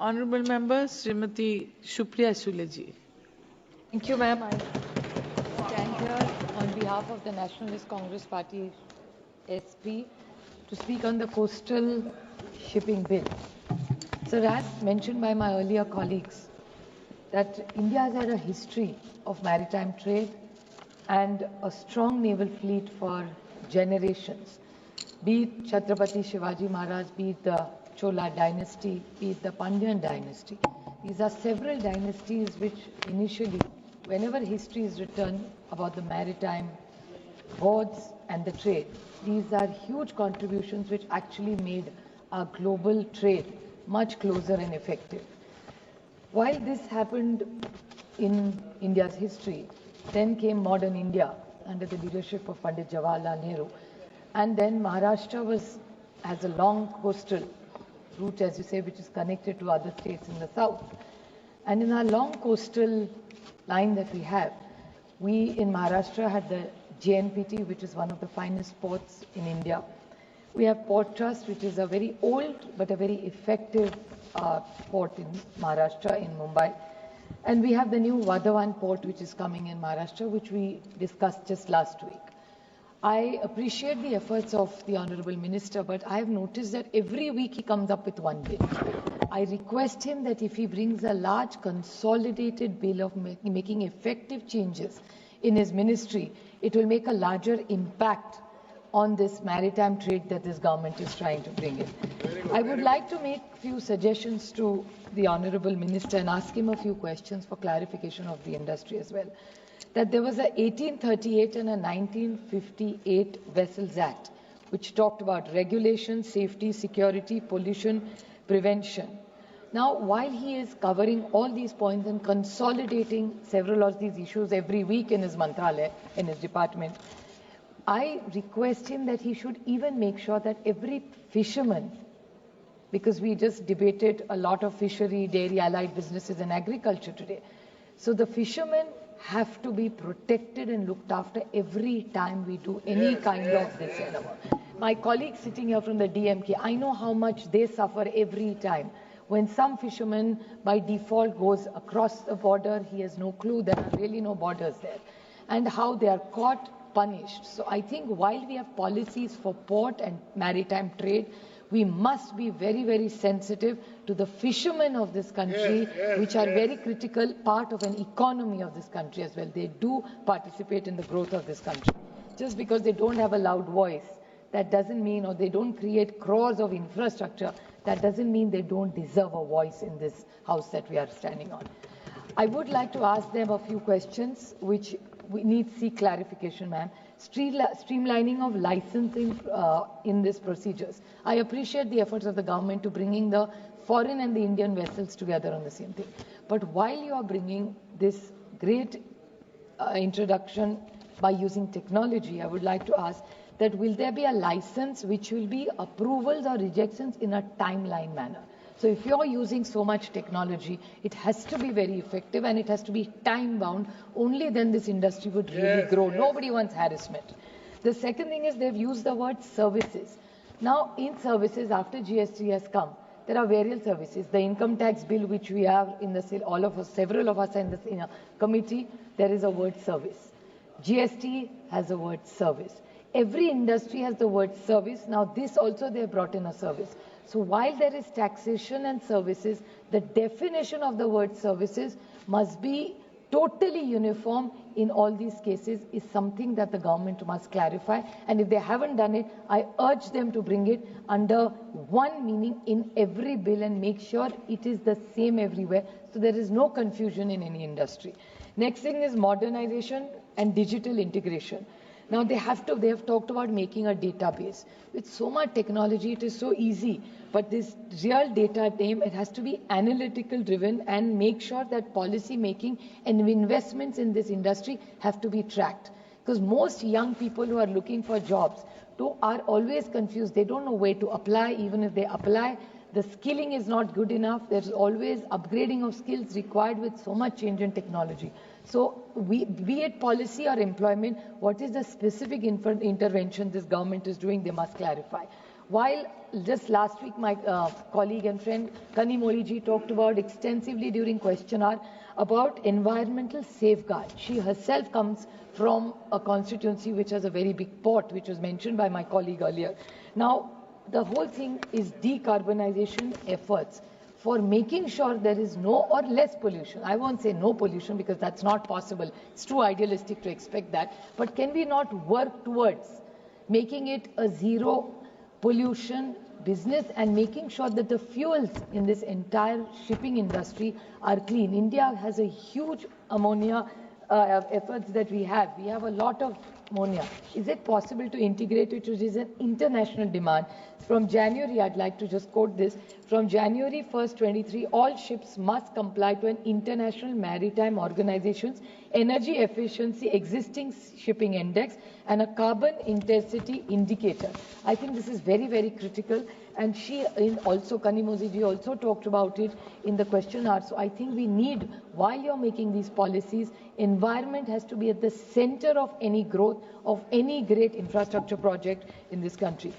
Honourable members, Srimati Sule ji. Thank you, ma'am. I stand here on behalf of the Nationalist Congress Party SP to speak on the coastal shipping bill. So as mentioned by my earlier colleagues, that India has had a history of maritime trade and a strong naval fleet for generations. Be it Chhatrapati Shivaji Maharaj, be it the Chola dynasty, be it the Pandyan dynasty. These are several dynasties which initially, whenever history is written about the maritime boards and the trade, these are huge contributions which actually made our global trade much closer and effective. While this happened in India's history, then came modern India under the leadership of Pandit Jawaharlal Nehru. And then Maharashtra has a long coastal route, as you say, which is connected to other states in the south. And in our long coastal line that we have, we in Maharashtra had the JNPT, which is one of the finest ports in India. We have Port Trust, which is a very old but a very effective port in Maharashtra, in Mumbai. And we have the new Vadhavan port, which is coming in Maharashtra, which we discussed just last week. I appreciate the efforts of the Honourable Minister, but I have noticed that every week he comes up with one bill. I request him that if he brings a large consolidated bill of making effective changes in his ministry, it will make a larger impact on this maritime trade that this government is trying to bring in. I would like to make a few suggestions to the Honourable Minister and ask him a few questions for clarification of the industry as well. That there was a 1838 and a 1958 Vessels Act, which talked about regulation, safety, security, pollution, prevention. Now, while he is covering all these points and consolidating several of these issues every week in his mantralaya, in his department, I request him that he should even make sure that every fisherman, because we just debated a lot of fishery, dairy, allied businesses and agriculture today. So the fishermen have to be protected and looked after every time we do any kind of this endeavor. My colleague sitting here from the DMK, I know how much they suffer every time. When some fisherman by default goes across the border, he has no clue, there are really no borders there. And how they are caught, punished. So I think while we have policies for port and maritime trade, we must be very, very sensitive to the fishermen of this country, which are very critical part of an economy of this country as well. They do participate in the growth of this country. Just because they don't have a loud voice, that doesn't mean, or they don't create crores of infrastructure, that doesn't mean they don't deserve a voice in this house that we are standing on. I would like to ask them a few questions which we need to seek clarification, ma'am. Streamlining of licensing in these procedures. I appreciate the efforts of the government to bringing the foreign and the Indian vessels together on the same thing. But while you are bringing this great introduction by using technology, I would like to ask that will there be a license which will be approvals or rejections in a timeline manner? So if you're using so much technology, it has to be very effective and it has to be time bound. Only then this industry would really grow. Nobody wants harassment. The second thing is they've used the word services. Now in services, after GST has come, there are various services. The income tax bill which we have in the all of us, several of us in the committee, there is a word service. GST has a word service. Every industry has the word service. Now this also they have brought in a service. So while there is taxation and services, the definition of the word services must be totally uniform in all these cases is something that the government must clarify. And if they haven't done it, I urge them to bring it under one meaning in every bill and make sure it is the same everywhere so there is no confusion in any industry. Next thing is modernization and digital integration. Now they have talked about making a database. With so much technology, it is so easy. But this real data name, it has to be analytical driven and make sure that policy making and investments in this industry have to be tracked. Because most young people who are looking for jobs are always confused. They don't know where to apply. Even if they apply, the skilling is not good enough. There's always upgrading of skills required with so much change in technology. So be it policy or employment, what is the specific intervention this government is doing, they must clarify. While just last week, my colleague and friend Kani Moliji talked about extensively during question hour about environmental safeguard. She herself comes from a constituency which has a very big port, which was mentioned by my colleague earlier. Now, the whole thing is decarbonization efforts for making sure there is no or less pollution. I won't say no pollution because that's not possible. It's too idealistic to expect that. But can we not work towards making it a zero pollution business and making sure that the fuels in this entire shipping industry are clean? India has a huge ammonia efforts that we have. We have a lot of ammonia. Is it possible to integrate it, which is an international demand? From January, I'd like to just quote this. From January 1st, 23, all ships must comply to an International Maritime Organization's Energy Efficiency Existing Shipping Index and a carbon intensity indicator. I think this is very, very critical. And she also, Kani Moziji also talked about it in the question hour. So I think we need, while you're making these policies, environment has to be at the center of any growth of any great infrastructure project in this country.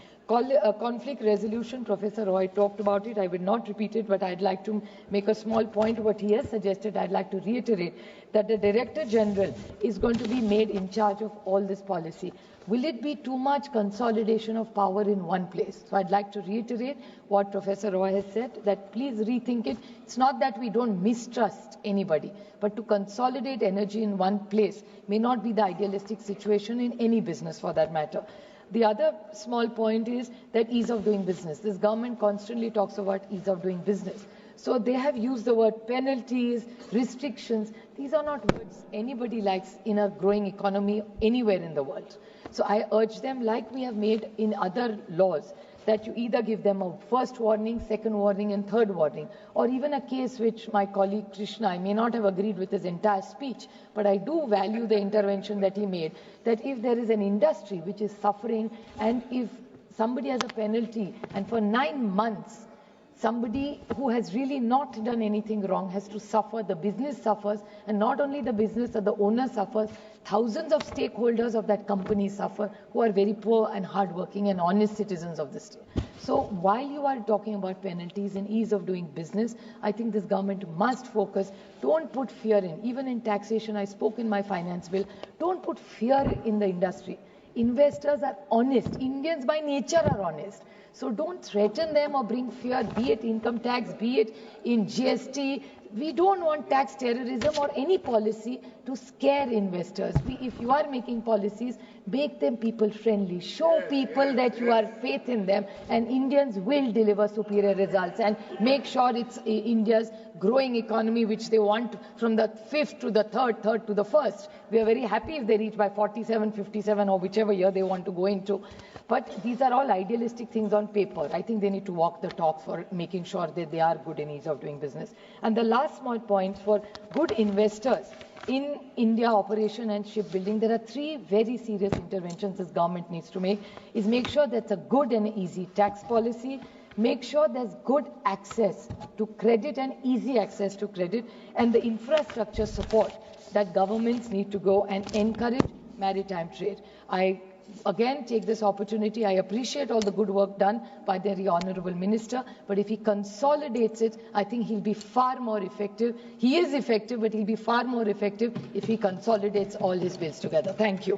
Conflict resolution, Professor Roy talked about it. I will not repeat it, but I'd like to make a small point. What he has suggested, I'd like to reiterate that the Director General is going to be made in charge of all this policy. Will it be too much consolidation of power in one place? So I'd like to reiterate what Professor Roy has said, that please rethink it. It's not that we don't mistrust anybody, but to consolidate energy in one place may not be the idealistic situation in any business for that matter. The other small point is that ease of doing business. This government constantly talks about ease of doing business. So they have used the word penalties, restrictions. These are not words anybody likes in a growing economy anywhere in the world. So I urge them, like we have made in other laws, that you either give them a first warning, second warning and third warning, or even a case which my colleague Krishna, I may not have agreed with his entire speech, but I do value the intervention that he made, that if there is an industry which is suffering and if somebody has a penalty and for 9 months somebody who has really not done anything wrong has to suffer, the business suffers, and not only the business or the owner suffers, thousands of stakeholders of that company suffer who are very poor and hardworking and honest citizens of the state. So while you are talking about penalties and ease of doing business, I think this government must focus. Don't put fear in. Even in taxation, I spoke in my finance bill, don't put fear in the industry. Investors are honest. Indians by nature are honest. So don't threaten them or bring fear, be it income tax, be it in GST. We don't want tax terrorism or any policy to scare investors. If you are making policies, make them people friendly. Show people that you have faith in them, and Indians will deliver superior results and make sure it's India's growing economy which they want from the fifth to the third to the first. We are very happy if they reach by 47, 57 or whichever year they want to go into. But these are all idealistic things on paper. I think they need to walk the talk for making sure that they are good in ease of doing business. And the last small point for good investors in India operation and shipbuilding, there are 3 very serious interventions this government needs to make. Is make sure that's a good and easy tax policy, make sure there's good access to credit and easy access to credit, and the infrastructure support that governments need to go and encourage maritime trade. I again take this opportunity. I appreciate all the good work done by the very honorable minister, but if he consolidates it, I think he'll be far more effective. He is effective, but he'll be far more effective if he consolidates all his bills together. Thank you.